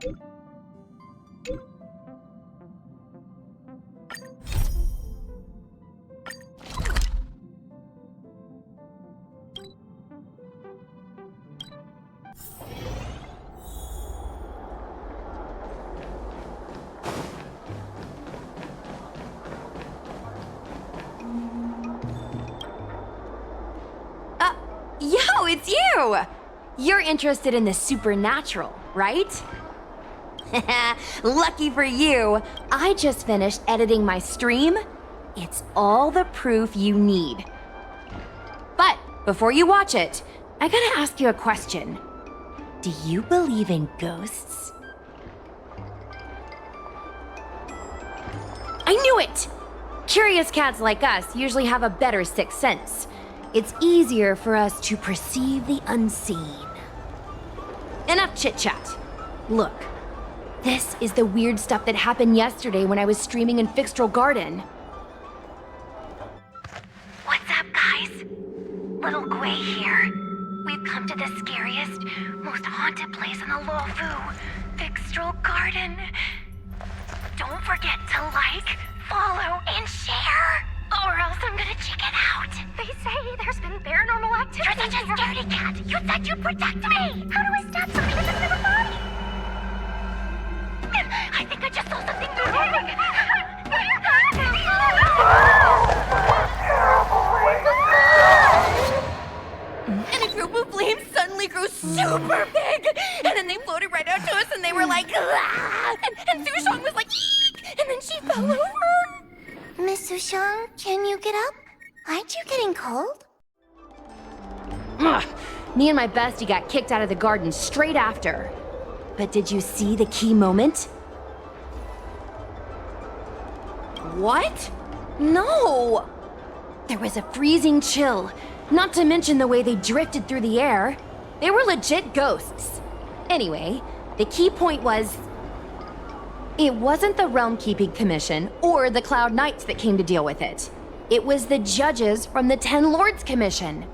Yo, it's you! You're interested in the supernatural, right? Lucky for you, I just finished editing my stream. It's all the proof you need. But before you watch it, I gotta ask you a question. Do you believe in ghosts? I knew it! Curious cats like us usually have a better sixth sense. It's easier for us to perceive the unseen. Enough chit-chat. Look, this is the weird stuff that happened yesterday when I was streaming in Fixtral Garden. What's up, guys? Little Gwei here. We've come to the scariest, most haunted place in the Luofu, Fixtral Garden. Don't forget to like, follow, and share, or else I'm gonna chicken out. They say there's been paranormal activity. You're such a scaredy cat. You said you'd protect me. How do I stab something that doesn't have a body? I think I just saw something moving. And a group of flames suddenly grew super big, and then they floated right out to us, and they were like, ah! And Sushong was like, eek! And then she fell over. Miss Sushong, can you get up? Aren't you getting cold? Ugh. Me and my bestie got kicked out of the garden straight after. But did you see the key moment? What? No! There was a freezing chill, not to mention the way they drifted through the air. They were legit ghosts. Anyway, the key point was... it wasn't the Realm Keeping Commission or the Cloud Knights that came to deal with it. It was the judges from the Ten Lords Commission.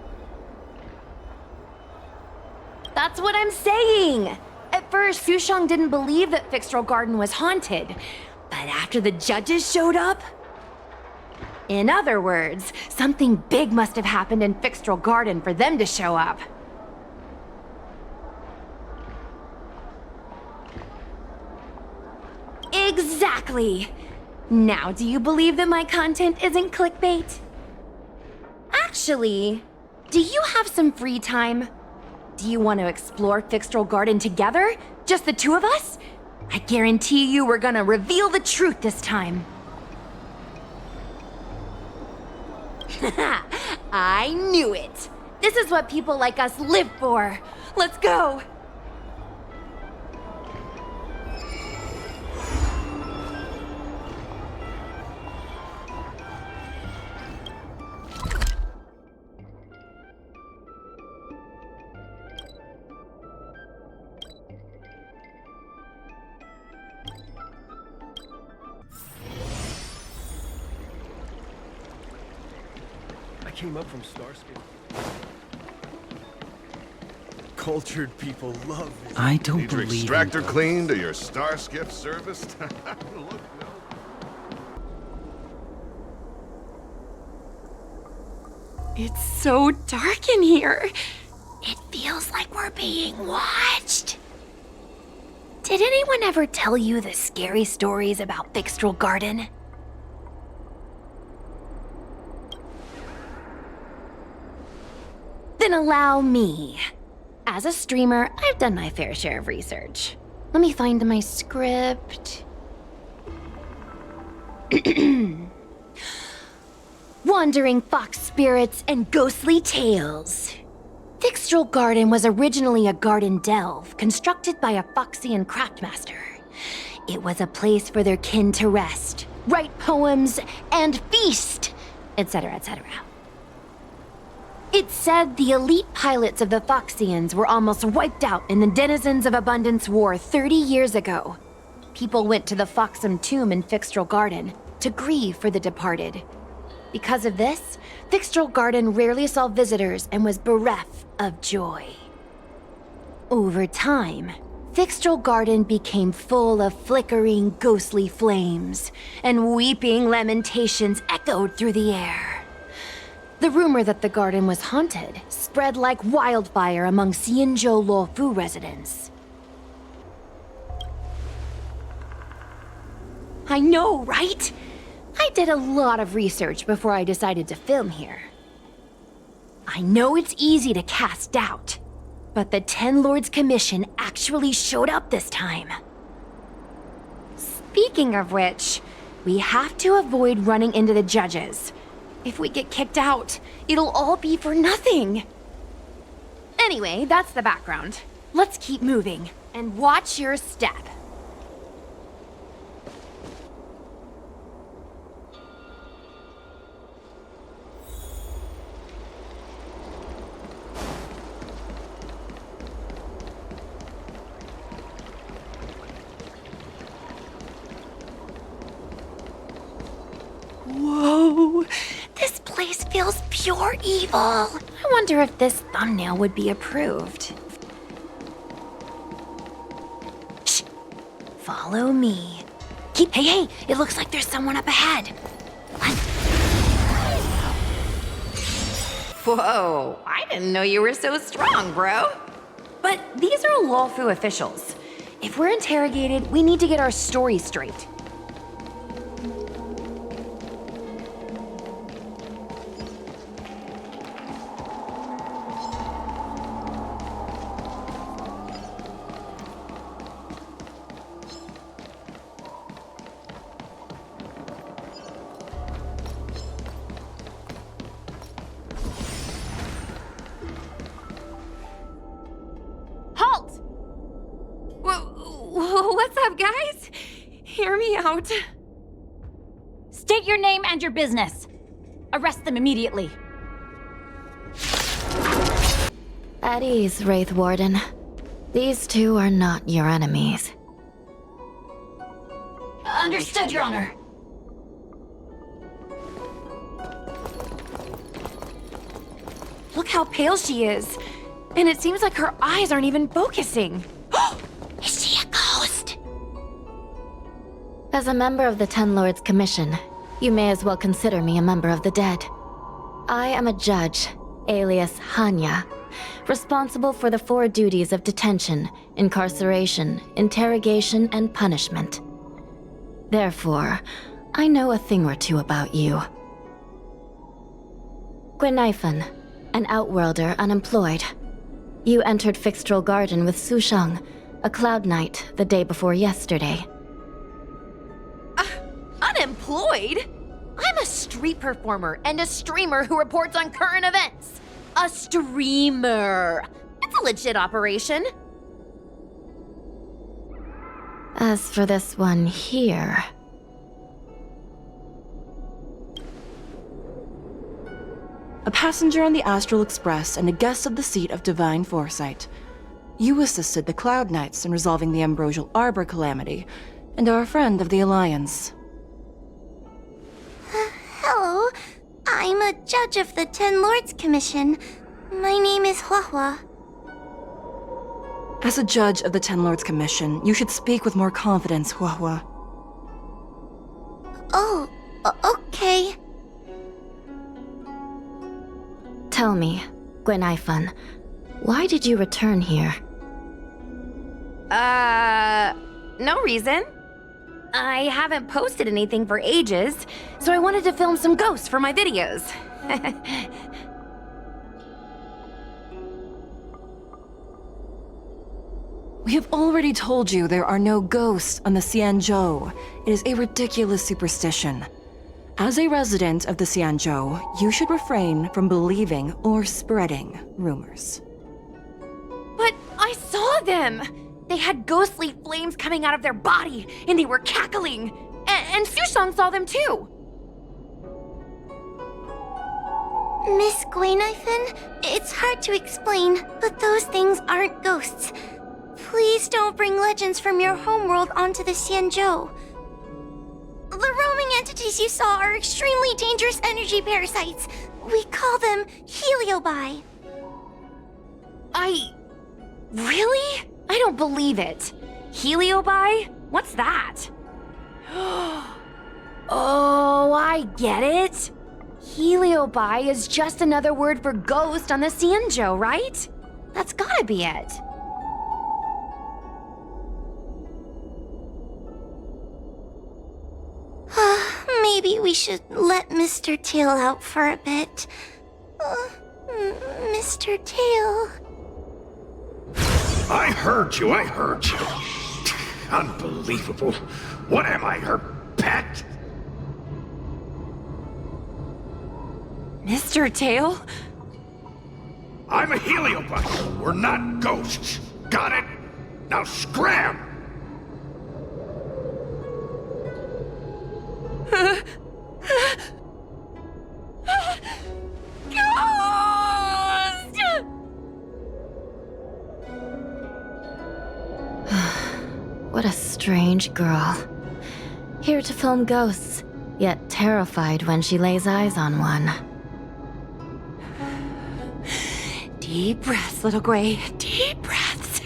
That's what I'm saying! At first, Sushong didn't believe that Fixtral Garden was haunted. But after the judges showed up... in other words, something big must have happened in Fixtral Garden for them to show up. Exactly! Now, do you believe that my content isn't clickbait? Actually, do you have some free time? Do you want to explore Fixtral Garden together? Just the two of us? I guarantee you we're gonna reveal the truth this time. I knew it! This is what people like us live for! Let's go! Came up from Starscape. Cultured people love it. I don't Need your believe extractor in cleaned or your Starskip serviced? Look, no. It's so dark in here. It feels like we're being watched. Did anyone ever tell you the scary stories about Fixtral Garden? Then allow me. As a streamer, I've done my fair share of research. Let me find my script. Wandering fox spirits and ghostly tales. Fixtral Garden was originally a garden delve constructed by a Foxian craftmaster. It was a place for their kin to rest, write poems, and feast, etc., etc. It's said the elite pilots of the Foxians were almost wiped out in the Denizens of Abundance War 30 years ago. People went to the Foxum tomb in Fixtral Garden to grieve for the departed. Because of this, Fixtral Garden rarely saw visitors and was bereft of joy. Over time, Fixtral Garden became full of flickering, ghostly flames, and weeping lamentations echoed through the air. The rumor that the garden was haunted spread like wildfire among Xianzhou Luofu residents. I know, right? I did a lot of research before I decided to film here. I know it's easy to cast doubt, but the Ten Lords Commission actually showed up this time. Speaking of which, we have to avoid running into the judges. If we get kicked out, it'll all be for nothing. Anyway, that's the background. Let's keep moving, and watch your step. Whoa, this place feels pure evil. I wonder if this thumbnail would be approved. Shh, follow me. Hey, it looks like there's someone up ahead. Whoa, I didn't know you were so strong, bro. But these are Luofu officials. If we're interrogated, we need to get our story straight. What's up, guys? Hear me out. State your name and your business. Arrest them immediately. At ease, Wraith Warden. These two are not your enemies. Understood, Your Honor. Look how pale she is. And it seems like her eyes aren't even focusing. Is she a ghost? As a member of the Ten Lords Commission, you may as well consider me a member of the dead. I am a judge, alias Hanya, responsible for the 4 duties of detention, incarceration, interrogation, and punishment. Therefore, I know a thing or two about you. Guinaifen, an outworlder unemployed. You entered Fixtral Garden with Sushang, a cloud knight, the day before yesterday. Unemployed? I'm a street performer and a streamer who reports on current events. A streamer. It's a legit operation. As for this one here... A passenger on the Astral Express and a guest of the seat of divine foresight. You assisted the Cloud Knights in resolving the Ambrosial Arbor calamity, and are a friend of the Alliance. Hello. I'm a judge of the Ten Lords Commission. My name is Huahua. As a judge of the Ten Lords Commission, you should speak with more confidence, Huahua. Oh, okay. Tell me, Guinaifen, why did you return here? No reason. I haven't posted anything for ages, so I wanted to film some ghosts for my videos. We have already told you there are no ghosts on the Xianzhou. It is a ridiculous superstition. As a resident of the Xianzhou, you should refrain from believing or spreading rumors. But I saw them! They had ghostly flames coming out of their body, and they were cackling. And Sushang saw them too! Miss Guinaifen, it's hard to explain, but those things aren't ghosts. Please don't bring legends from your homeworld onto the Xianzhou. The roaming entities you saw are extremely dangerous energy parasites. We call them Heliobi. Really? I don't believe it. Heliobi? What's that? Oh, I get it. Heliobi is just another word for ghost on the Xianzhou, right? That's gotta be it. Maybe we should let Mr. Tail out for a bit. Mr. Tail. I heard you. Unbelievable. What am I, her pet? Mr. Tail? I'm a heliobus. We're not ghosts. Got it? Now scram! What a strange girl. Here to film ghosts, yet terrified when she lays eyes on one. Deep breaths, little Gray. Deep breaths.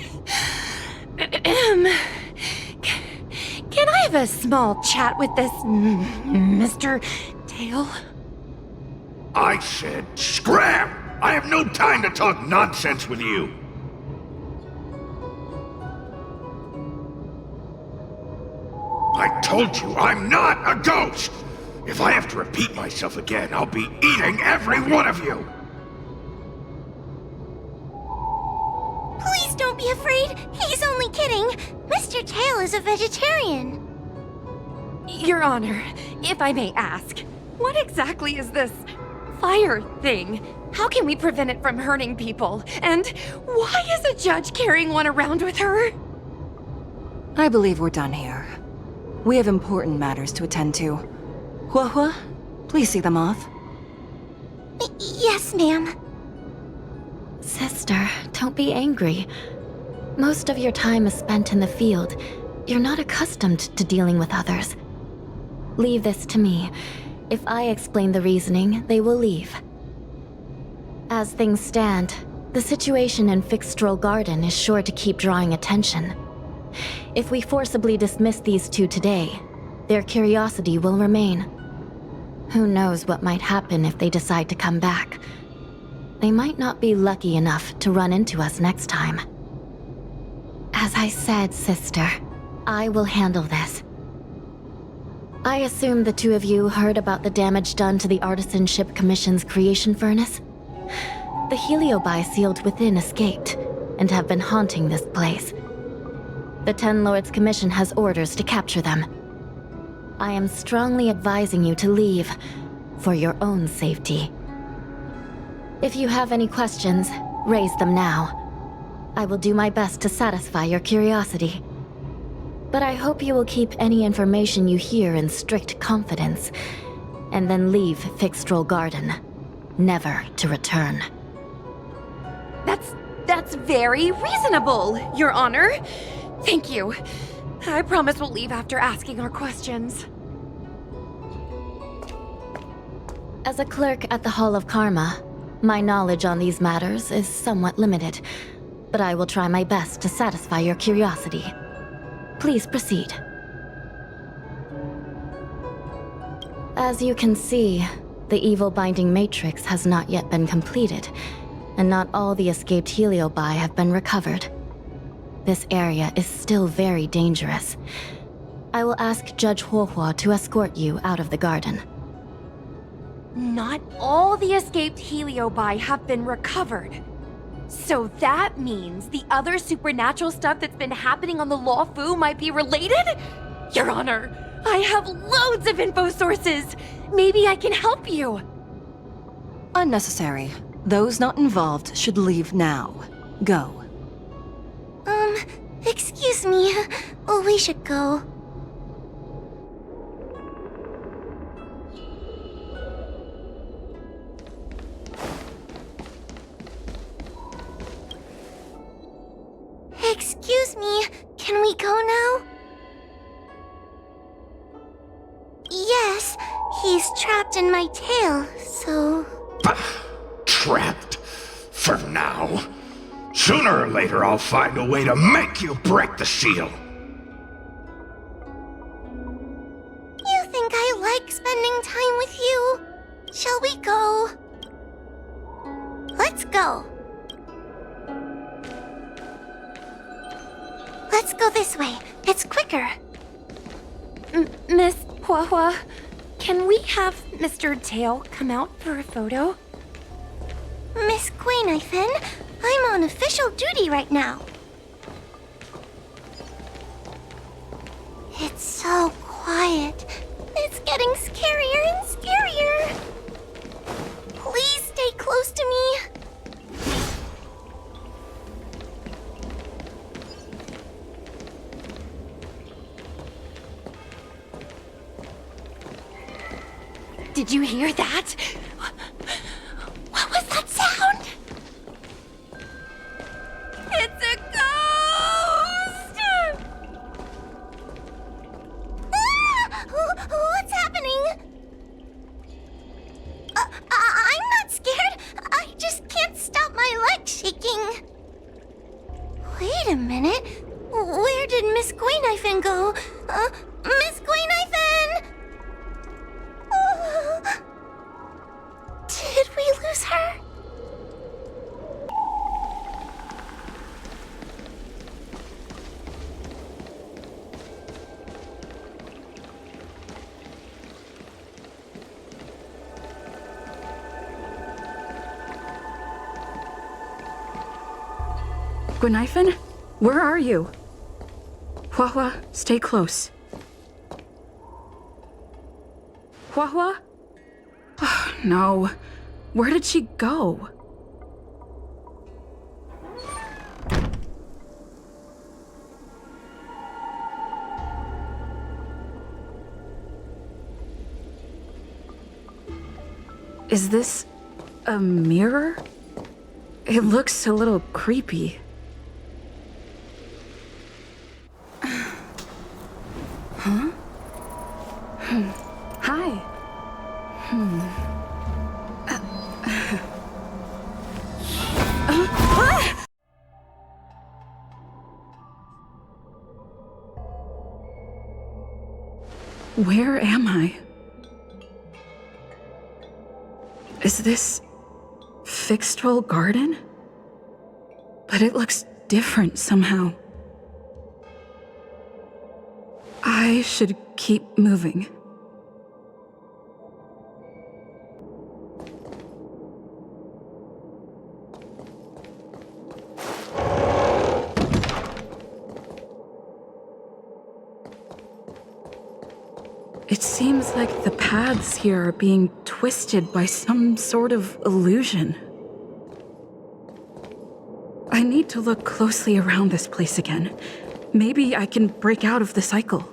Can I have a small chat with this Mr. Tail? I said scram! I have no time to talk nonsense with you. I told you, I'm not a ghost! If I have to repeat myself again, I'll be eating every one of you! Please don't be afraid. He's only kidding. Mr. Tail is a vegetarian. Your Honor, if I may ask, what exactly is this fire thing? How can we prevent it from hurting people? And why is a judge carrying one around with her? I believe we're done here. We have important matters to attend to. Hua, please see them off. Yes, ma'am. Sister, don't be angry. Most of your time is spent in the field. You're not accustomed to dealing with others. Leave this to me. If I explain the reasoning, they will leave. As things stand, the situation in Fixstrol Garden is sure to keep drawing attention. If we forcibly dismiss these two today, their curiosity will remain. Who knows what might happen if they decide to come back. They might not be lucky enough to run into us next time. As I said, sister, I will handle this. I assume the two of you heard about the damage done to the Artisanship Commission's creation furnace? The Heliobi sealed within escaped, and have been haunting this place. The Ten Lords Commission has orders to capture them. I am strongly advising you to leave, for your own safety. If you have any questions, raise them now. I will do my best to satisfy your curiosity. But I hope you will keep any information you hear in strict confidence, and then leave Fixstrol Garden, never to return. That's very reasonable, Your Honor. Thank you. I promise we'll leave after asking our questions. As a clerk at the Hall of Karma, my knowledge on these matters is somewhat limited, but I will try my best to satisfy your curiosity. Please proceed. As you can see, the evil binding matrix has not yet been completed, and not all the escaped Heliobi have been recovered. This area is still very dangerous. I will ask Judge Huohua to escort you out of the garden. Not all the escaped Heliobi have been recovered. So that means the other supernatural stuff that's been happening on the Luofu might be related? Your Honor, I have loads of info sources. Maybe I can help you. Unnecessary. Those not involved should leave now. Go. Excuse me. We should go. Excuse me, can we go now? Yes, he's trapped in my tail, so... Trapped? For now? Sooner or later, I'll find a way to make you break the seal. You think I like spending time with you? Shall we go? Let's go. Let's go this way. It's quicker. Miss Hua, can we have Mr. Tail come out for a photo? Miss Guinaifen, I'm on official duty right now. It's so quiet. It's getting scarier and scarier. Please stay close to me. Did you hear that? What was that sound? It's a ghost! What's happening? I'm not scared. I just can't stop my legs shaking. Wait a minute. Where did Miss Guinaifen go? Miss Guinaifen! Did we lose her? Guinaifen? Where are you? Hua, stay close. Hua? Oh, no. Where did she go? Is this a mirror? It looks a little creepy. Huh? Hi. Where am I? Is this Fixtral Garden? But it looks different somehow. I should keep moving. It seems like the paths here are being twisted by some sort of illusion. I need to look closely around this place again. Maybe I can break out of the cycle.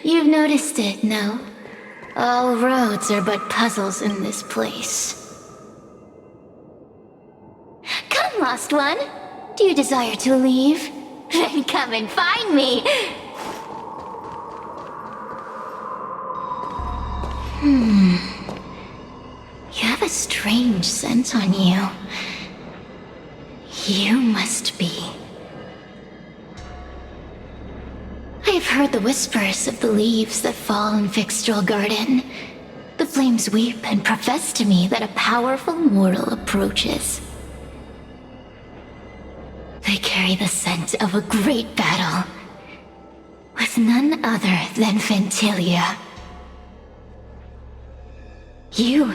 You've noticed it, no? All roads are but puzzles in this place. Come, lost one. Do you desire to leave? Then come and find me! You have a strange scent on you. You must be. I have heard the whispers of the leaves that fall in Fixtral Garden. The flames weep and profess to me that a powerful mortal approaches. They carry the scent of a great battle, with none other than Ventilia. You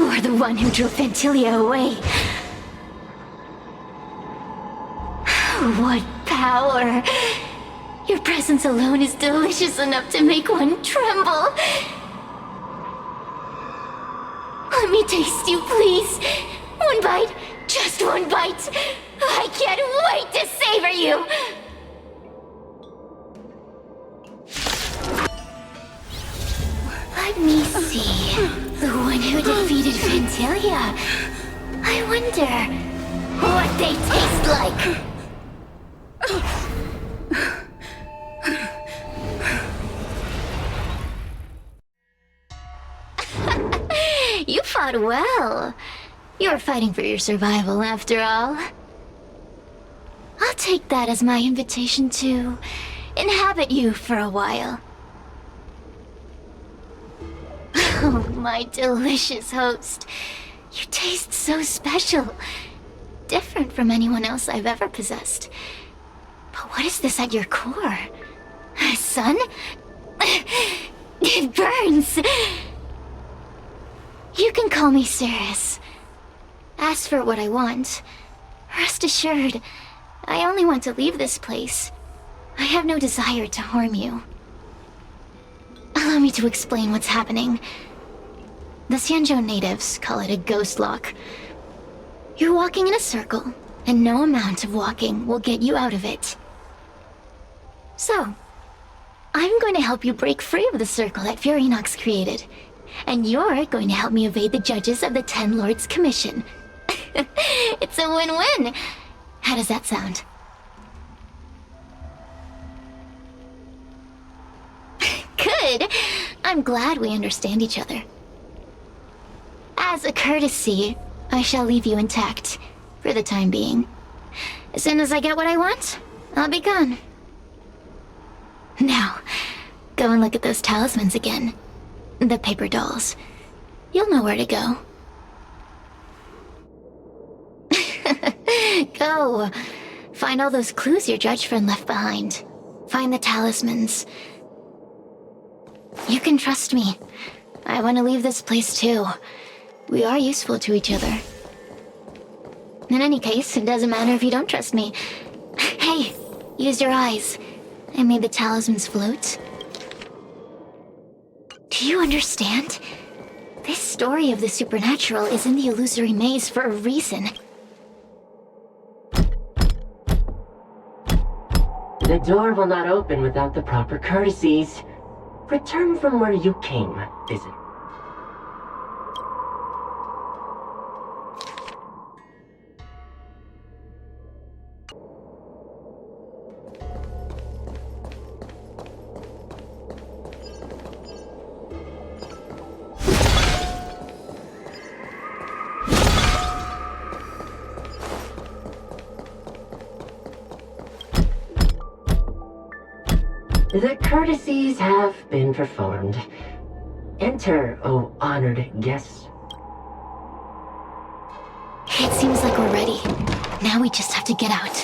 are the one who drove Ventilia away. What power! Your presence alone is delicious enough to make one tremble. Let me taste you, please. One bite. Just one bite! I can't wait to savor you! Let me see. The one who defeated Ventilia. I wonder what they taste like. out well. You're fighting for your survival, after all. I'll take that as my invitation to inhabit you for a while. Oh, my delicious host. You taste so special. Different from anyone else I've ever possessed. But what is this at your core? Sun? It burns! You can call me Cirrus. Ask for what I want. Rest assured, I only want to leave this place. I have no desire to harm you. Allow me to explain what's happening. The Xianzhou natives call it a ghost lock. You're walking in a circle, and no amount of walking will get you out of it. So, I'm going to help you break free of the circle that Furinox created. And you're going to help me evade the judges of the Ten Lords Commission. It's a win-win. How does that sound? Good. I'm glad we understand each other. As a courtesy, I shall leave you intact, for the time being. As soon as I get what I want, I'll be gone. Now, go and look at those talismans again. The paper dolls. You'll know where to go. Go. Find all those clues your judge friend left behind. Find the talismans. You can trust me. I want to leave this place too. We are useful to each other. In any case, it doesn't matter if you don't trust me. Hey, use your eyes. I made the talismans float. Do you understand? This story of the supernatural is in the Illusory Maze for a reason. The door will not open without the proper courtesies. Return from where you came, visit. The courtesies have been performed. Enter, O honored guests. It seems like we're ready. Now we just have to get out.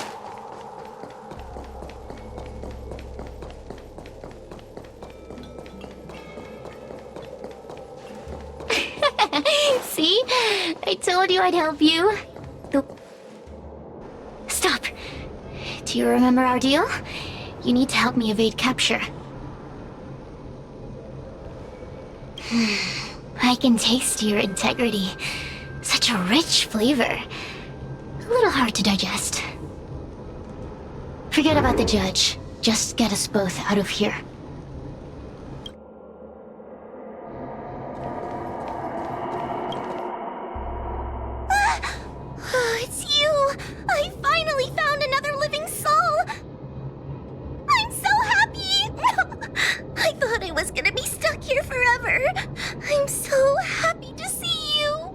See? I told you I'd help you. Stop. Do you remember our deal? You need to help me evade capture. I can taste your integrity. Such a rich flavor. A little hard to digest. Forget about the judge. Just get us both out of here. It's you! I finally found another living soul! I'm so happy! I thought I was gonna be stuck here forever. I'm so happy to see you.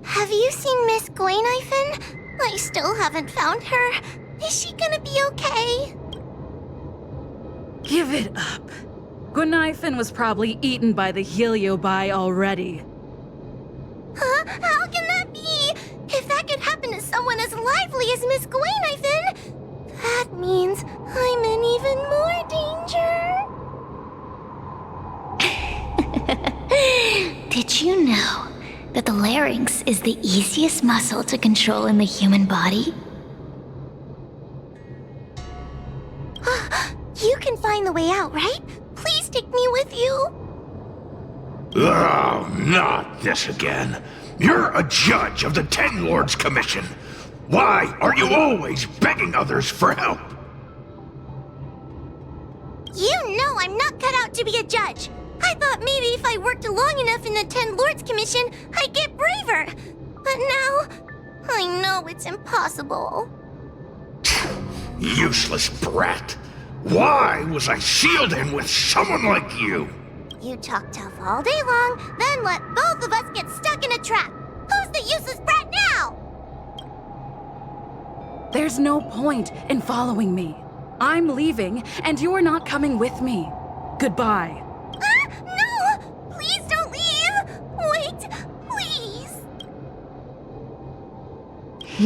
Have you seen Miss Guinaifen? I still haven't found her. Is she gonna be okay? Give it up. Guinaifen was probably eaten by the Heliobi already. Huh? How can that be? If that could happen to someone as lively as Miss Guinaifen, that means I'm in even more danger. Did you know that the larynx is the easiest muscle to control in the human body? You can find the way out, right? Please take me with you. Oh, not this again. You're a judge of the Ten Lords Commission. Why are you always begging others for help? You know I'm not cut out to be a judge. I thought maybe if I worked long enough in the Ten Lords Commission, I'd get braver. But now, I know it's impossible. Useless brat. Why was I sealed in with someone like you? You talk tough all day long, then let both of us get stuck in a trap. Who's the useless brat now? There's no point in following me. I'm leaving, and you're not coming with me. Goodbye. No! Please don't leave! Wait, please!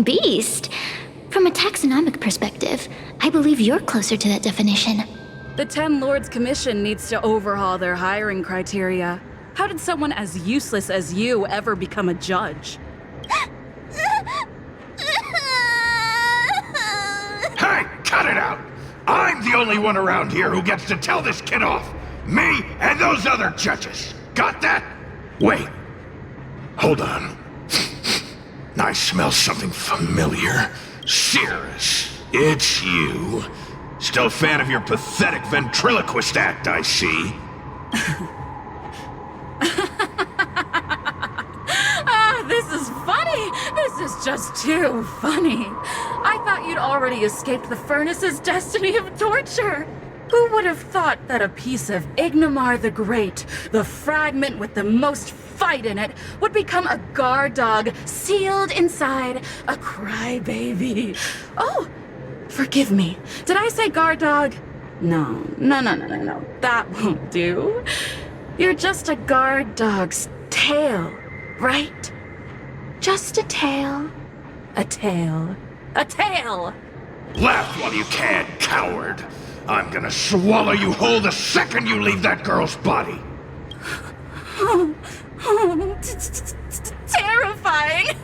Beast? From a taxonomic perspective, I believe you're closer to that definition. The Ten Lords Commission needs to overhaul their hiring criteria. How did someone as useless as you ever become a judge? Hey, cut it out! I'm the only one around here who gets to tell this kid off. Me and those other judges. Got that? Wait. Hold on. I smell something familiar. Cirrus, it's you. Still a fan of your pathetic ventriloquist act, I see. This is funny! This is just too funny. I thought you'd already escaped the furnace's destiny of torture. Who would have thought that a piece of Ignamar the Great, the fragment with the most fight in it, would become a guard dog sealed inside a crybaby? Oh, forgive me. Did I say guard dog? No. That won't do. You're just a guard dog's tail, right? Just a tail. A tail. A tail! Laugh while you can, coward. I'm gonna swallow you whole the second you leave that girl's body. Terrifying!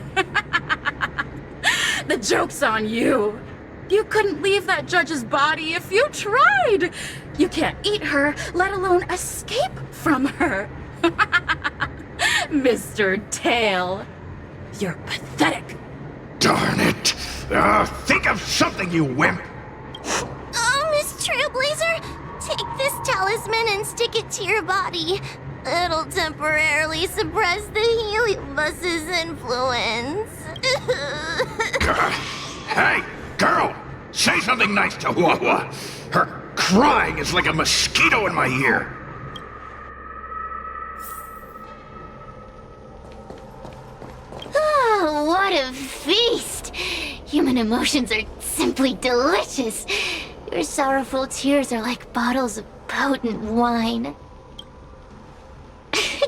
The joke's on you. You couldn't leave that judge's body if you tried. You can't eat her, let alone escape from her. Mr. Tail, you're pathetic. Darn it. Think of something, you wimp. Oh, Miss Trailblazer, take this talisman and stick it to your body. It'll temporarily suppress the heliobus's influence. Hey, girl! Say something nice to Hua. Her crying is like a mosquito in my ear. Oh, what a feast! Human emotions are simply delicious. Your sorrowful tears are like bottles of potent wine.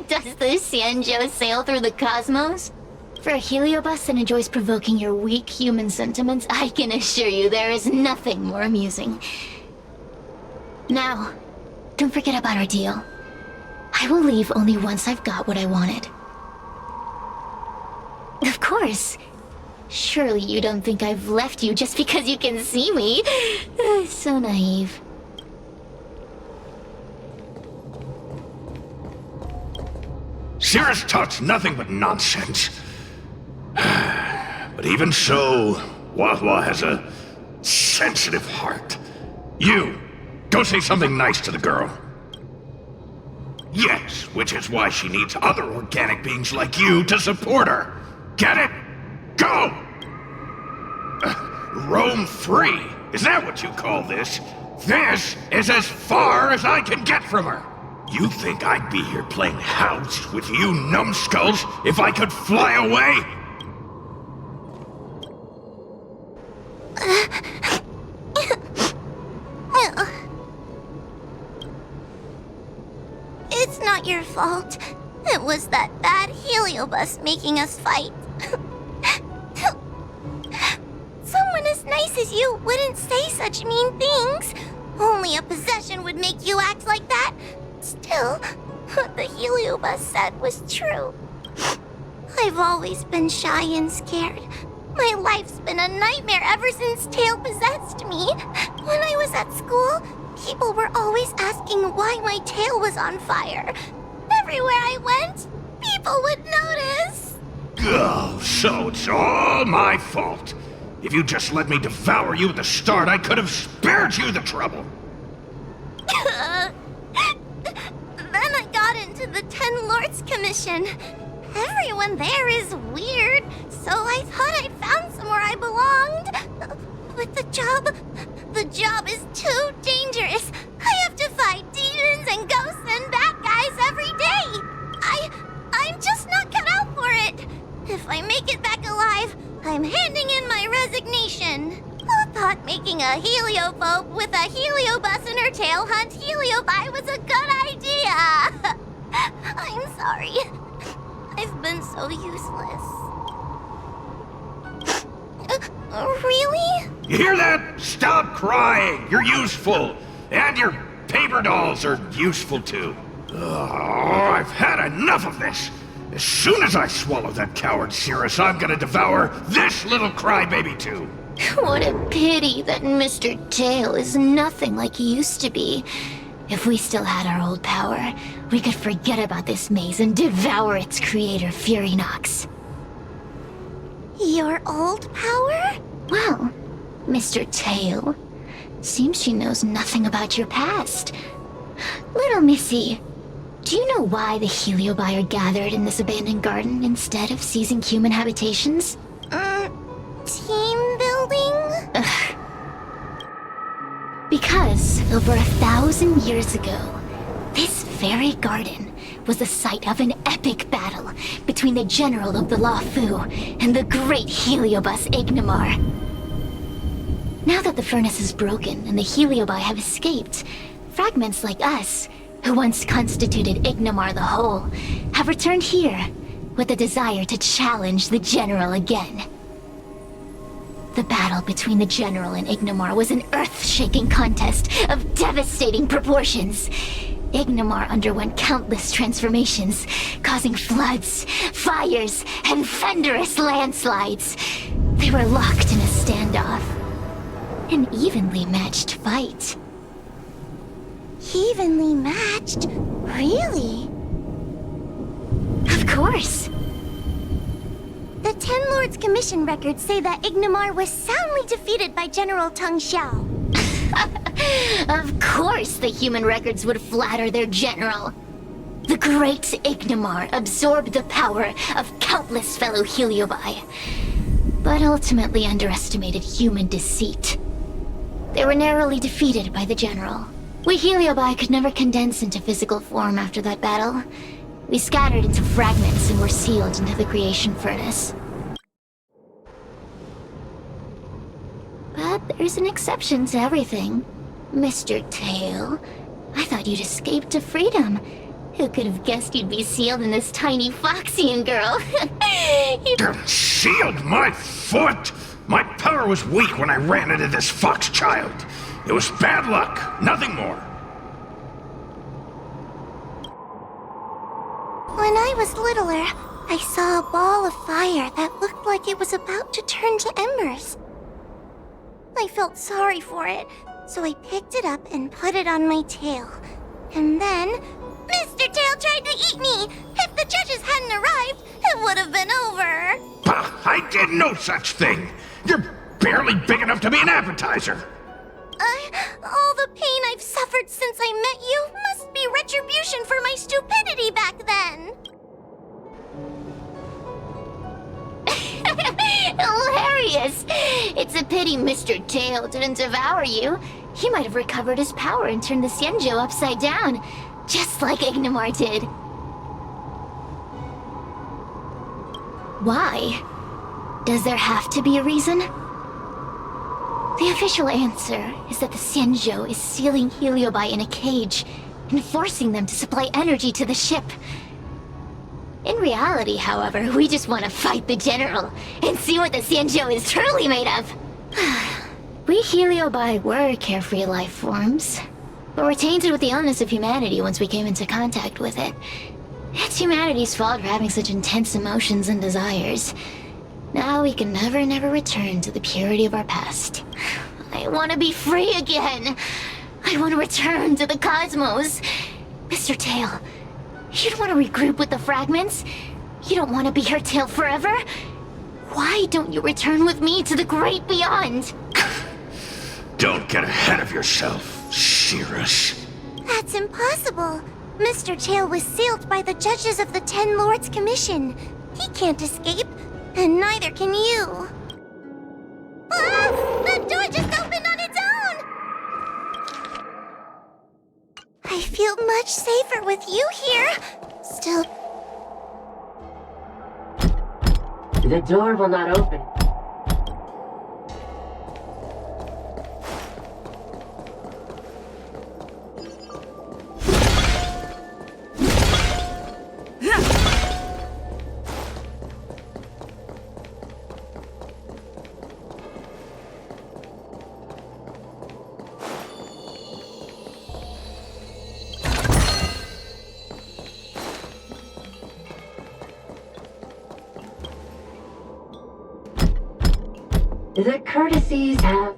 Does the Xianzhou sail through the cosmos? For a heliobus that enjoys provoking your weak human sentiments, I can assure you there is nothing more amusing. Now, don't forget about our deal. I will leave only once I've got what I wanted. Of course. Surely you don't think I've left you just because you can see me. So naive. Cirrus talks nothing but nonsense. But even so, Hua has a sensitive heart. You, go say something nice to the girl. Yes, which is why she needs other organic beings like you to support her. Get it? Go! Roam free. Is that what you call this? This is as far as I can get from her. You think I'd be here playing house with you numbskulls if I could fly away? It's not your fault. It was that bad heliobus making us fight. Someone as nice as you wouldn't say such mean things. Only a possession would make you act like that. Still, what the heliobus said was true. I've always been shy and scared. My life's been a nightmare ever since Tail possessed me. When I was at school, people were always asking why my tail was on fire. Everywhere I went, people would notice. Oh, so it's all my fault. If you just let me devour you at the start, I could have spared you the trouble. Then I got into the Ten Lords Commission. Everyone there is weird, so I thought I'd found somewhere I belonged. But the job is too dangerous. I have to fight demons and ghosts and bad guys alive, I'm handing in my resignation. Who thought making a heliophobe with a heliobus in her tail hunt Heliobi was a good idea? I'm sorry. I've been so useless. Really? You hear that? Stop crying. You're useful. And your paper dolls are useful too. Oh, I've had enough of this. As soon as I swallow that coward Cirrus, I'm gonna devour this little crybaby too. What a pity that Mr. Tail is nothing like he used to be. If we still had our old power, we could forget about this maze and devour its creator, Furynox. Your old power? Well, Mr. Tail, seems she knows nothing about your past. Little Missy, do you know why the Heliobi are gathered in this abandoned garden instead of seizing human habitations? Team building? Ugh. Because over 1,000 years ago, this very garden was the site of an epic battle between the general of the Luofu and the great heliobus Ignimar. Now that the furnace is broken and the Heliobi have escaped, fragments like us, who once constituted Ignimar the Whole, have returned here with the desire to challenge the general again. The battle between the general and Ignimar was an earth-shaking contest of devastating proportions. Ignimar underwent countless transformations, causing floods, fires, and thunderous landslides. They were locked in a standoff. An evenly matched fight. Evenly matched? Really? Of course. The Ten Lords Commission records say that Ignimar was soundly defeated by General Teng Xiao. Of course the human records would flatter their general. The great Ignimar absorbed the power of countless fellow Heliobi, but ultimately underestimated human deceit. They were narrowly defeated by the general. We Heliobi could never condense into physical form after that battle. We scattered into fragments and were sealed into the creation furnace. But there's an exception to everything. Mr. Tail, I thought you'd escaped to freedom. Who could have guessed you'd be sealed in this tiny Foxian girl? Sealed my foot? My power was weak when I ran into this fox child. It was bad luck, nothing more. When I was littler, I saw a ball of fire that looked like it was about to turn to embers. I felt sorry for it, so I picked it up and put it on my tail. And then, Mr. Tail tried to eat me! If the judges hadn't arrived, it would have been over! Bah, I did no such thing! You're barely big enough to be an appetizer! All the pain I've suffered since I met you must be retribution for my stupidity back then! Hilarious! It's a pity Mr. Tail didn't devour you. He might have recovered his power and turned the Xianzhou upside down, just like Ignimar did. Why? Does there have to be a reason? The official answer is that the Xianzhou is sealing Heliobi in a cage and forcing them to supply energy to the ship. In reality, however, we just want to fight the general and see what the Xianzhou is truly made of. We Heliobi were carefree life forms, but were tainted with the illness of humanity once we came into contact with it. It's humanity's fault for having such intense emotions and desires. Now we can never return to the purity of our past. I want to be free again. I want to return to the cosmos. Mr. Tail, you don't want to regroup with the fragments? You don't want to be her tail forever? Why don't you return with me to the great beyond? Don't get ahead of yourself, Cirrus. That's impossible. Mr. Tail was sealed by the judges of the Ten Lords Commission. He can't escape, and neither can you. Ah! The door just opened on its own! I feel much safer with you here. Still... The door will not open. The courtesies have...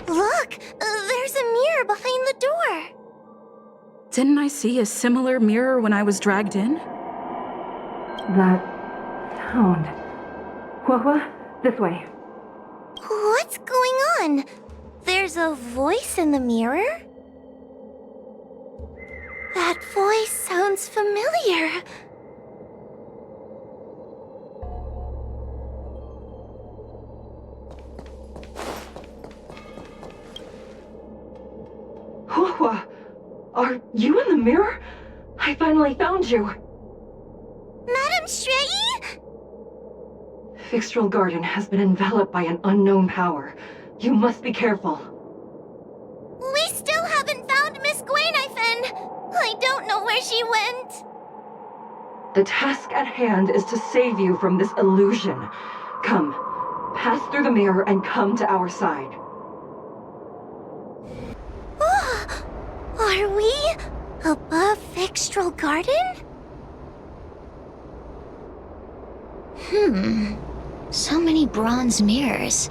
Look! There's a mirror behind the door! Didn't I see a similar mirror when I was dragged in? That sound. Hua, this way. What's going on? There's a voice in the mirror? That voice sounds familiar. Hua, are you in the mirror? I finally found you. Madam Shrei? Fixtral Garden has been enveloped by an unknown power. You must be careful. We still haven't found Miss Guinaifen. I don't know where she went. The task at hand is to save you from this illusion. Come, pass through the mirror and come to our side. Are we above Fixtral Garden? So many bronze mirrors.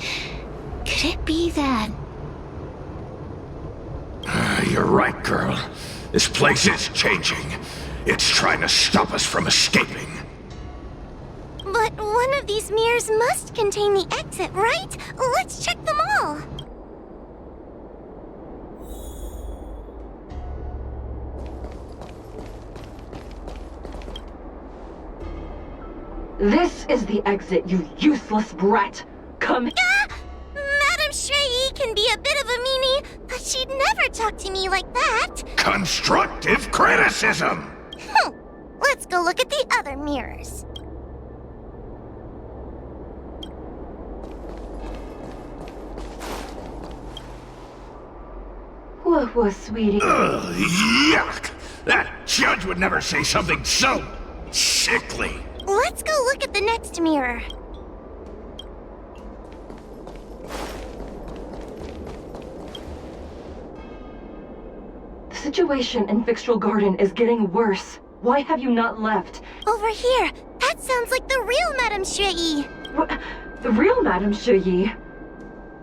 Could it be that... You're right, girl. This place is changing. It's trying to stop us from escaping. But one of these mirrors must contain the exit, right? Let's check them all. This is the exit, you useless brat! Come... Madam Shrei can be a bit of a meanie, but she'd never talk to me like that. Constructive criticism! Let's go look at the other mirrors. Hua, sweetie. Ugh, yuck! That judge would never say something so sickly. Let's go look at the next mirror. The situation in Fixtral Garden is getting worse. Why have you not left? Over here. That sounds like the real Madame Shrei. What? The real Madame Shrei?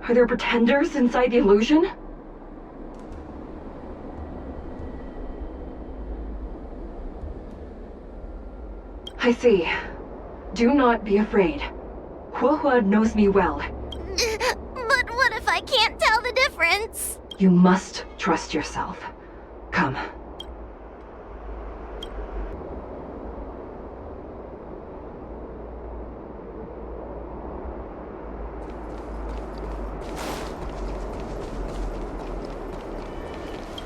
Are there pretenders inside the illusion? I see. Do not be afraid. Hua knows me well. But what if I can't tell the difference? You must trust yourself. Come.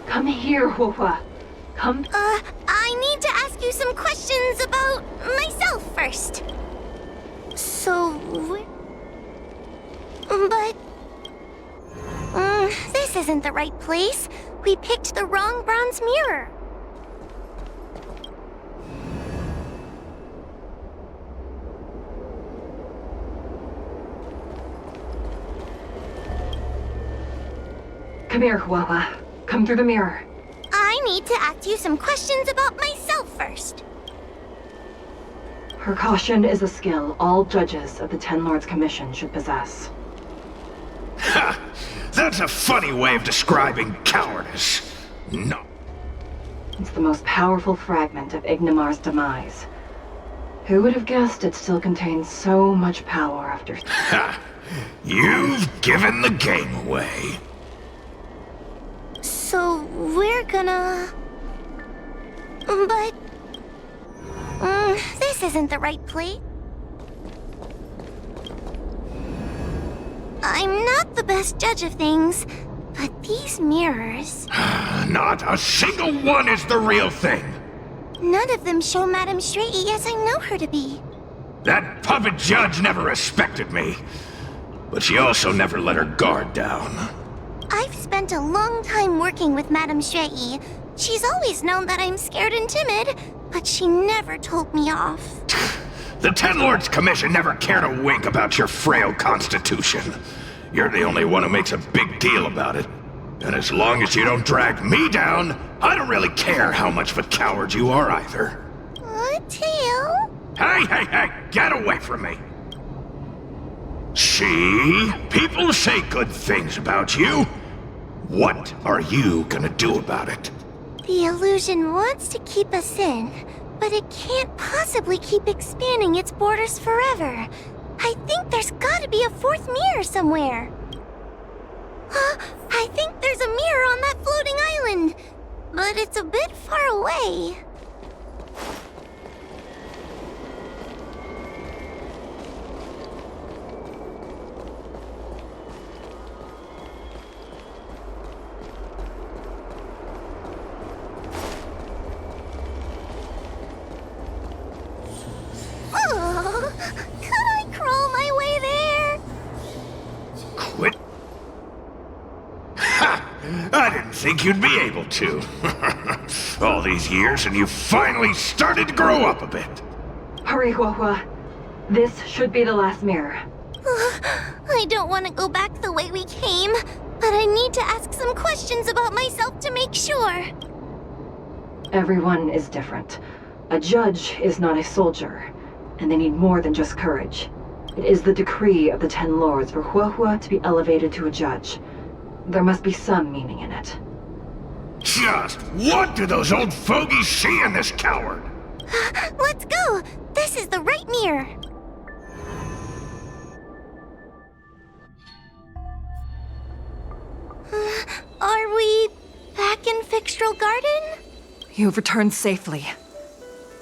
Come here, Hua. Come. I need to ask you some questions about myself first. But... this isn't the right place. We picked the wrong bronze mirror. Come here, Hua. Come through the mirror. I need to ask you some questions about myself first. Her caution is a skill all judges of the Ten Lords Commission should possess. Ha! That's a funny way of describing cowardice. No. It's the most powerful fragment of Ignimar's demise. Who would have guessed it still contains so much power after... Ha! You've given the game away. So, we're gonna... But... this isn't the right place. I'm not the best judge of things, but these mirrors... Not a single one is the real thing. None of them show Madame Shrey as I know her to be. That puppet judge never respected me. But she also never let her guard down. I've spent a long time working with Madame Shrey. She's always known that I'm scared and timid, but she never told me off. The Ten Lords Commission never cared a wink about your frail constitution. You're the only one who makes a big deal about it. And as long as you don't drag me down, I don't really care how much of a coward you are either. Tail? Hey, get away from me! See? People say good things about you. What are you gonna do about it? The illusion wants to keep us in, but it can't possibly keep expanding its borders forever. I think there's gotta be a fourth mirror somewhere. I think there's a mirror on that floating island, but it's a bit far away. Oh, could I crawl my way there? Quit. Ha! I didn't think you'd be able to. All these years and you finally started to grow up a bit. Hurry, Huahua. This should be the last mirror. I don't want to go back the way we came, but I need to ask some questions about myself to make sure. Everyone is different. A judge is not a soldier, and they need more than just courage. It is the decree of the Ten Lords for Huahua to be elevated to a judge. There must be some meaning in it. Just what do those old fogies see in this coward? Let's go! This is the right mirror! Are we back in Fixtral Garden? You have returned safely.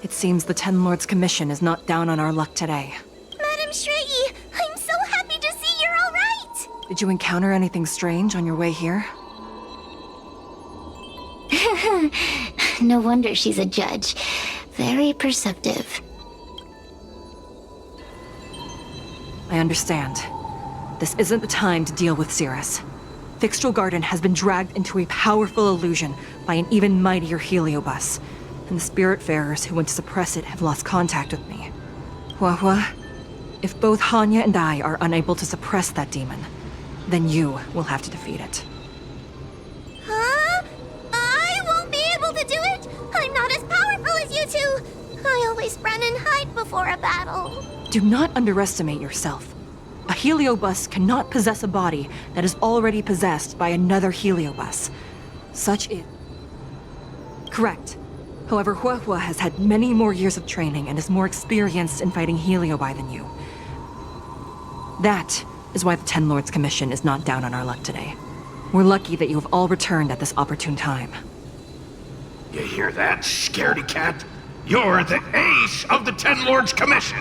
It seems the Ten Lords Commission is not down on our luck today. Madame Shrey, I'm so happy to see you're all right! Did you encounter anything strange on your way here? No wonder she's a judge. Very perceptive. I understand. This isn't the time to deal with Cirrus. Fixtral Garden has been dragged into a powerful illusion by an even mightier heliobus, and the Spiritfarers who went to suppress it have lost contact with me. Huahua, if both Hanya and I are unable to suppress that demon, then you will have to defeat it. Huh? I won't be able to do it! I'm not as powerful as you two! I always run and hide before a battle. Do not underestimate yourself. A heliobus cannot possess a body that is already possessed by another heliobus. Such is... Correct. However, Huahua has had many more years of training and is more experienced in fighting Heliobi than you. That is why the Ten Lords Commission is not down on our luck today. We're lucky that you have all returned at this opportune time. You hear that, scaredy cat? You're the ace of the Ten Lords Commission!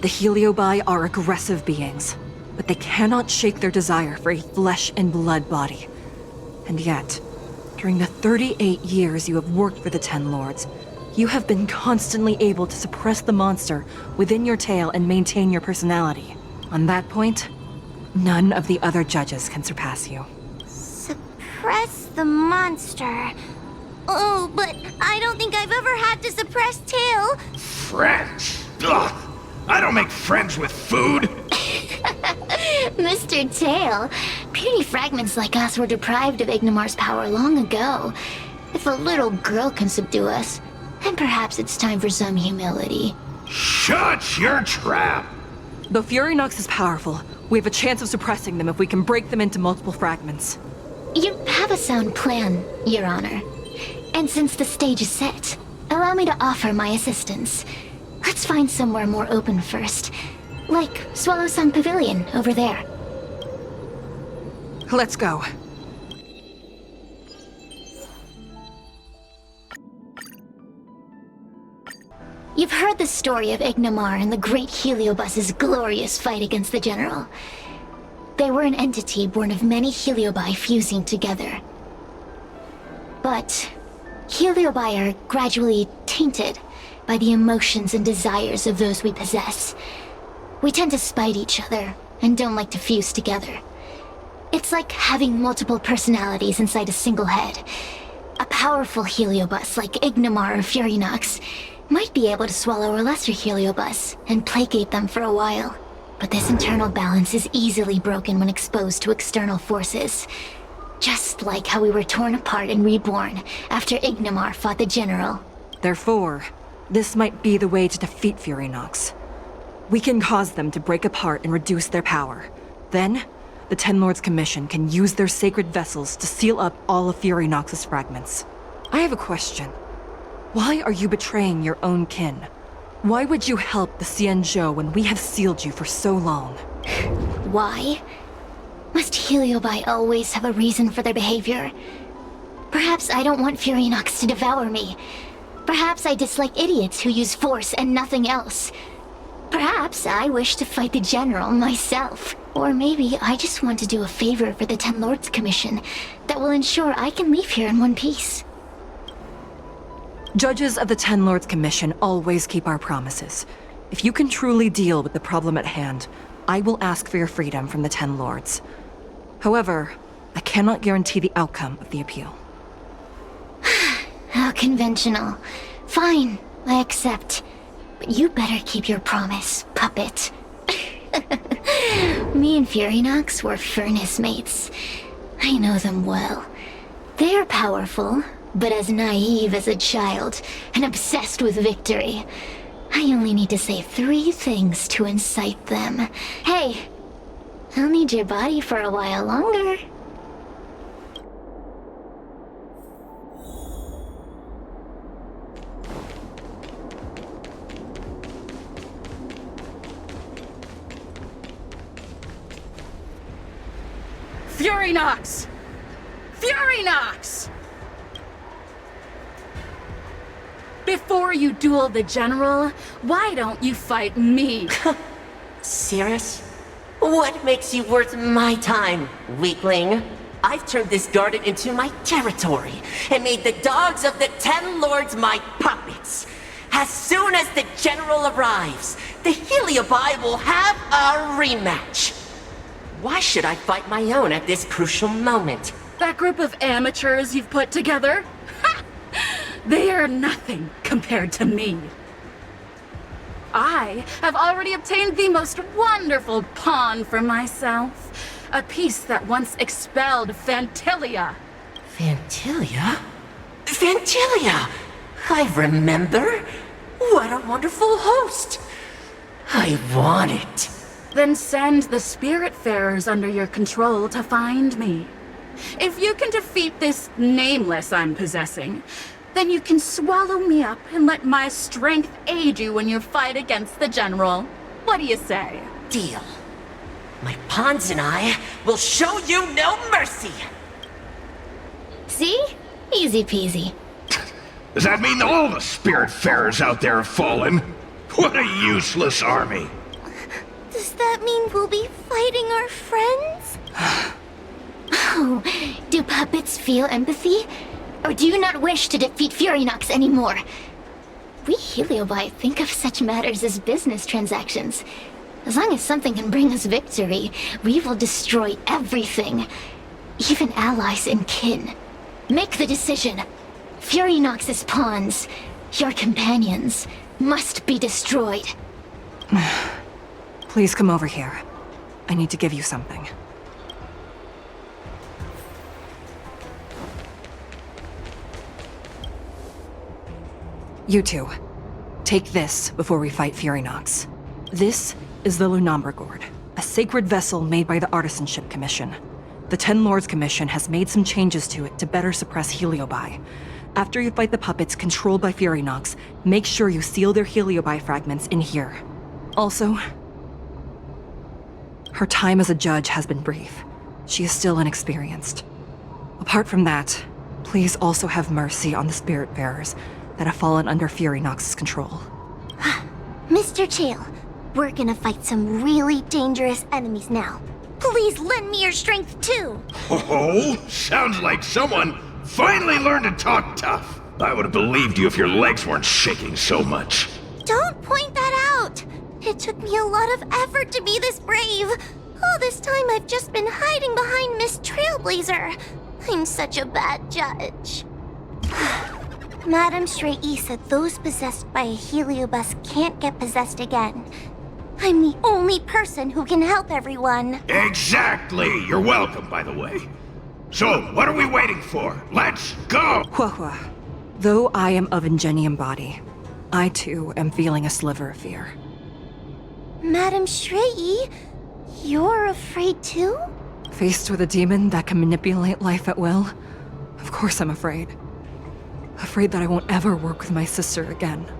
The Heliobi are aggressive beings, but they cannot shake their desire for a flesh and blood body. And yet, during the 38 years you have worked for the Ten Lords, you have been constantly able to suppress the monster within your tail and maintain your personality. On that point, none of the other judges can surpass you. Suppress the monster. Oh, but I don't think I've ever had to suppress Tail. Friends? Ugh! I don't make friends with food! Mr. Tail, puny fragments like us were deprived of Ignimar's power long ago. If a little girl can subdue us, then perhaps it's time for some humility. Shut your trap! Though Fury Nox is powerful, we have a chance of suppressing them if we can break them into multiple fragments. You have a sound plan, Your Honor. And since the stage is set, allow me to offer my assistance. Let's find somewhere more open first. Like Swallow Song Pavilion over there. Let's go. You've heard the story of Ignimar and the great Heliobus's glorious fight against the General. They were an entity born of many Heliobi fusing together. But Heliobi are gradually tainted by the emotions and desires of those we possess. We tend to spite each other and don't like to fuse together. It's like having multiple personalities inside a single head. A powerful heliobus like Ignomar or Furinox might be able to swallow a lesser heliobus and placate them for a while. But this internal balance is easily broken when exposed to external forces. Just like how we were torn apart and reborn after Ignomar fought the General. Therefore, this might be the way to defeat Furinox. We can cause them to break apart and reduce their power. Then, the Ten Lords Commission can use their sacred vessels to seal up all of Furinox's fragments. I have a question. Why are you betraying your own kin? Why would you help the Xianzhou when we have sealed you for so long? Why? Must Heliobi always have a reason for their behavior? Perhaps I don't want Furinox to devour me. Perhaps I dislike idiots who use force and nothing else. Perhaps I wish to fight the General myself. Or maybe I just want to do a favor for the Ten Lords Commission that will ensure I can leave here in one piece. Judges of the Ten Lords Commission always keep our promises. If you can truly deal with the problem at hand, I will ask for your freedom from the Ten Lords. However, I cannot guarantee the outcome of the appeal. How conventional. Fine, I accept. But you better keep your promise, puppet. Me and Furinox were furnace mates. I know them well. They're powerful, but as naive as a child, and obsessed with victory. I only need to say 3 things to incite them. Hey, I'll need your body for a while longer. Furinox! Furinox! Before you duel the General, why don't you fight me? Cirrus? What makes you worth my time, weakling? I've turned this garden into my territory and made the dogs of the Ten Lords my puppets. As soon as the General arrives, the Heliobi will have a rematch. Why should I fight my own at this crucial moment? That group of amateurs you've put together? Ha! They are nothing compared to me. I have already obtained the most wonderful pawn for myself. A piece that once expelled Phantilia. Phantilia? Phantilia! I remember. What a wonderful host. I want it. Then send the Spiritfarers under your control to find me. If you can defeat this nameless I'm possessing, then you can swallow me up and let my strength aid you in your fight against the General. What do you say? Deal. My pawns and I will show you no mercy! See? Easy peasy. Does that mean all the Spiritfarers out there have fallen? What a useless army! Does that mean we'll be fighting our friends? Oh, do puppets feel empathy? Or do you not wish to defeat Furinox anymore? We Heliobi think of such matters as business transactions. As long as something can bring us victory, we will destroy everything. Even allies and kin. Make the decision. Furinox's pawns, your companions, must be destroyed. Please come over here. I need to give you something. You two, take this before we fight Furinox. This is the Lunomber Gourd, a sacred vessel made by the Artisanship Commission. The Ten Lords Commission has made some changes to it to better suppress Heliobi. After you fight the puppets controlled by Furinox, make sure you seal their Heliobi fragments in here. Also, her time as a judge has been brief. She is still inexperienced. Apart from that, please also have mercy on the Spiritfarers that have fallen under Furinox's control. Mr. Chael, we're gonna fight some really dangerous enemies now. Please lend me your strength too. Oh, sounds like someone Finally learned to talk tough. I would have believed you if your legs weren't shaking so much. Don't point that out! It took me a lot of effort to be this brave. All this time I've just been hiding behind Miss Trailblazer. I'm such a bad judge. Madame Straight-E said those possessed by a heliobus can't get possessed again. I'm the only person who can help everyone. Exactly! You're welcome, by the way. So, what are we waiting for? Let's go! Huahua, though I am of Ingenium body, I too am feeling a sliver of fear. Madame Straight-E, you're afraid too? Faced with a demon that can manipulate life at will, of course I'm afraid. Afraid that I won't ever work with my sister again.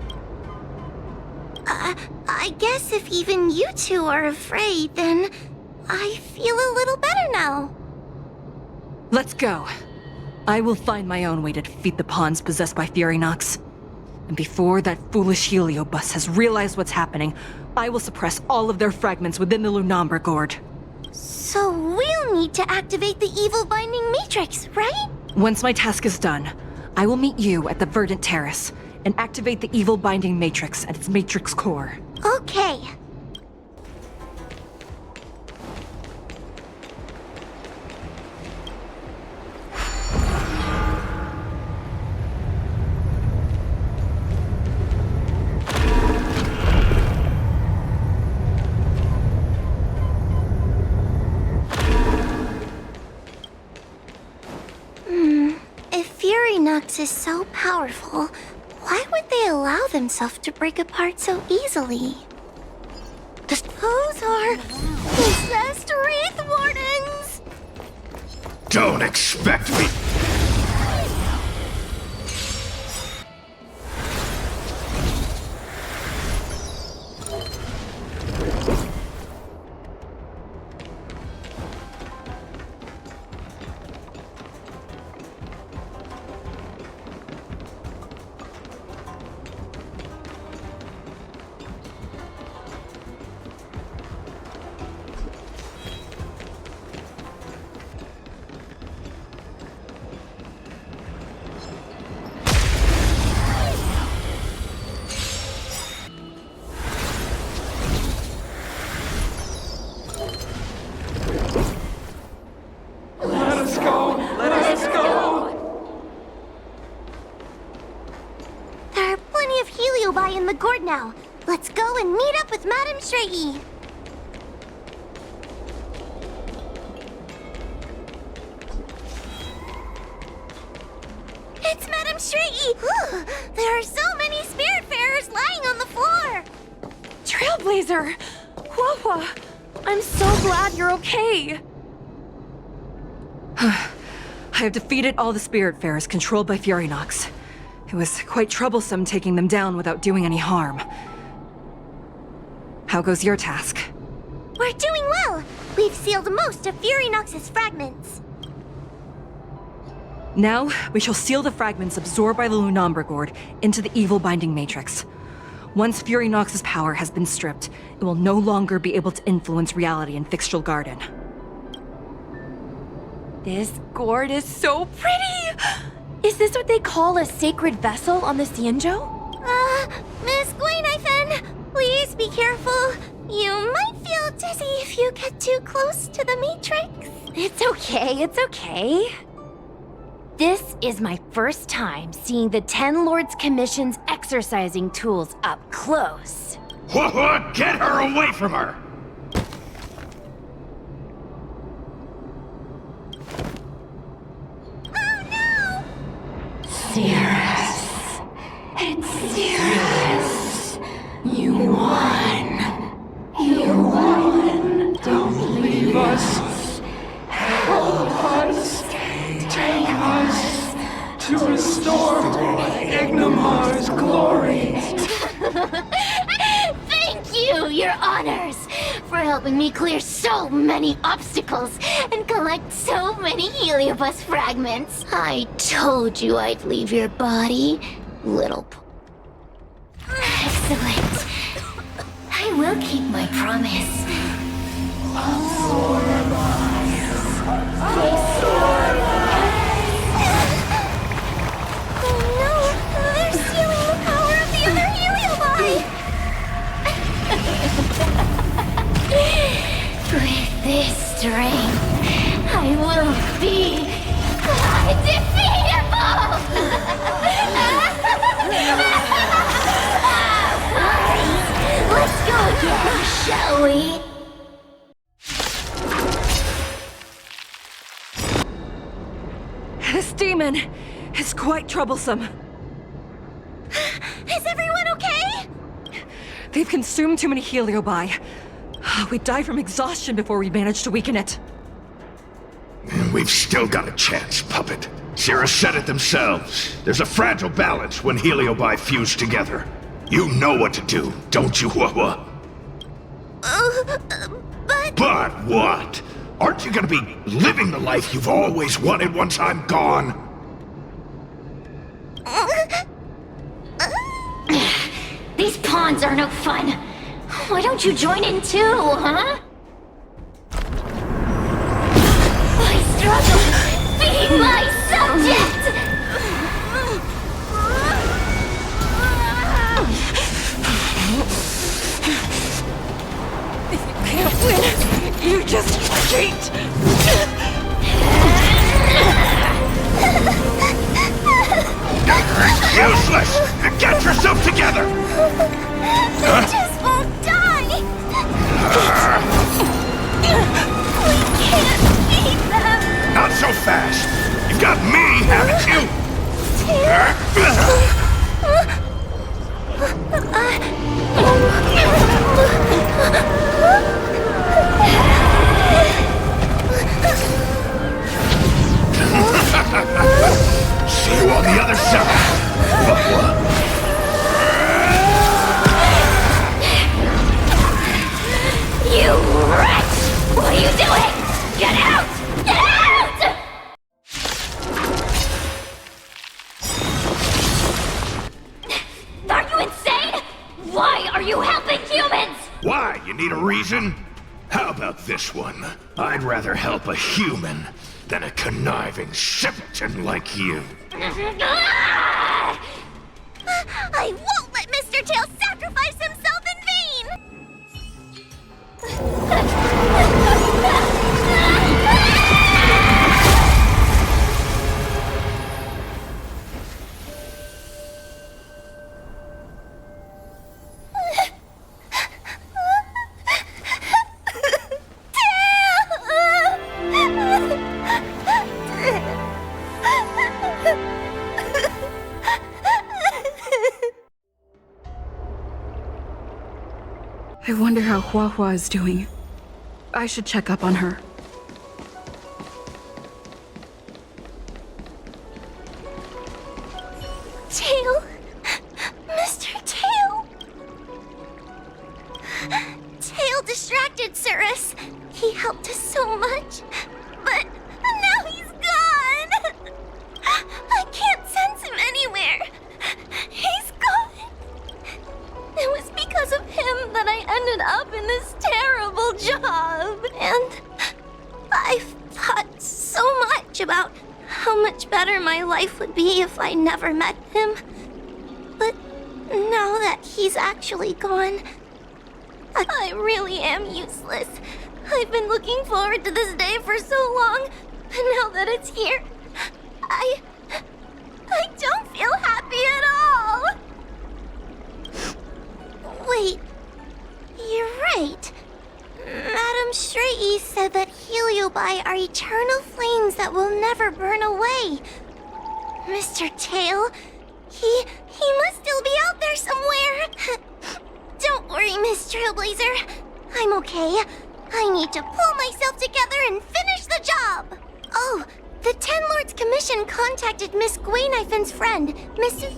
I guess if even you two are afraid, then I feel a little better now. Let's go. I will find my own way to defeat the pawns possessed by Furynox. And before that foolish heliobus has realized what's happening, I will suppress all of their fragments within the Lunambra Gourd. So we'll need to activate the evil binding matrix, right? Once my task is done, I will meet you at the Verdant Terrace and activate the evil binding matrix at its matrix core. Okay. If Furynox is so powerful, why would they allow themselves to break apart so easily? Those are possessed Wraith Wardens! Don't expect me... Heliobi in the gourd now. Let's go and meet up with Madame Straight-E. It's Madame Straight-E! There are so many Spiritfarers lying on the floor! Trailblazer! Huahua! I'm so glad you're okay! I have defeated all the Spiritfarers controlled by Furynox. It was quite troublesome taking them down without doing any harm. How goes your task? We're doing well! We've sealed most of Furynox's fragments. Now, we shall seal the fragments absorbed by the Lunambra Gourd into the evil binding matrix. Once Furynox's power has been stripped, it will no longer be able to influence reality in Fixtral Garden. This gourd is so pretty! Is this what they call a sacred vessel on the Xianzhou? Miss Guinaifen, please be careful. You might feel dizzy if you get too close to the Matrix. It's okay, it's okay. This is my first time seeing the Ten Lords Commission's exercising tools up close. What? Get her away from her! Cirrus. It's Cirrus. You won. You won. Don't leave us. Help us. Take us to restore Ignimar's glory. Thank you, your honors, for helping me clear so many obstacles and collect so many heliobus fragments. I told you I'd leave your body, little Excellent. I will keep my promise. Absorb us. Absorb us. Gui. This demon is quite troublesome. Is everyone okay? They've consumed too many heliobi. We'd die from exhaustion before we managed to weaken it. And we've still got a chance, Puppet. Cirrus said it themselves. There's a fragile balance when heliobi fuse together. You know what to do, don't you, Huahua? But what? Aren't you gonna be living the life you've always wanted once I'm gone? These pawns are no fun. Why don't you join in too, huh? I struggle being my subject! If you can't win, you just cheat! Useless! Get yourself together! They just won't die! We can't beat them! Not so fast! You've got me, haven't you? See you on the other side! You wretch! What are you doing? Get out! Get out! Are you insane? Why are you helping humans? Why? You need a reason? How about this one? I'd rather help a human than a conniving simpleton like you. I won't let Mr. Tail sacrifice himself in I wonder how Huahua is doing. I should check up on her. Tail? Mr. Tail? Tail distracted Cirrus. He helped us so much, but now he's gone. I can't sense him anywhere. He's gone. It was because of him that I ended up in this terrible job. And I've thought so much about how much better my life would be if I never met him. But now that he's actually gone, I really am useless. I've been looking forward to this day for so long, and now that it's here, I don't feel happy at all. Wait, you're right. Madame Shrei said that heliobi are eternal flames that will never burn away. Mr. Tail, he must still be out there somewhere. Don't worry, Miss Trailblazer. I'm okay. I need to pull myself together and finish the job. Oh, the Ten Lords Commission contacted Miss Guinaifen's friend, Mrs.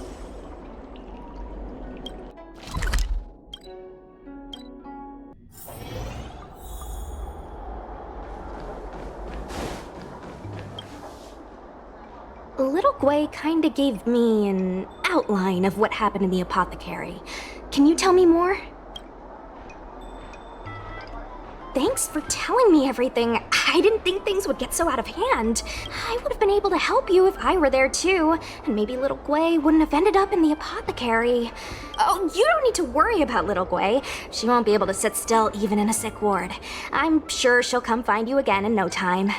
Little Gui kinda gave me an outline of what happened in the apothecary. Can you tell me more? Thanks for telling me everything. I didn't think things would get so out of hand. I would have been able to help you if I were there too, and maybe Little Gui wouldn't have ended up in the apothecary. Oh, you don't need to worry about Little Gui. She won't be able to sit still even in a sick ward. I'm sure she'll come find you again in no time.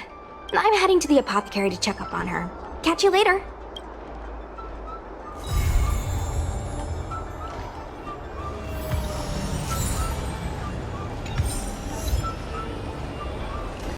I'm heading to the apothecary to check up on her. Catch you later.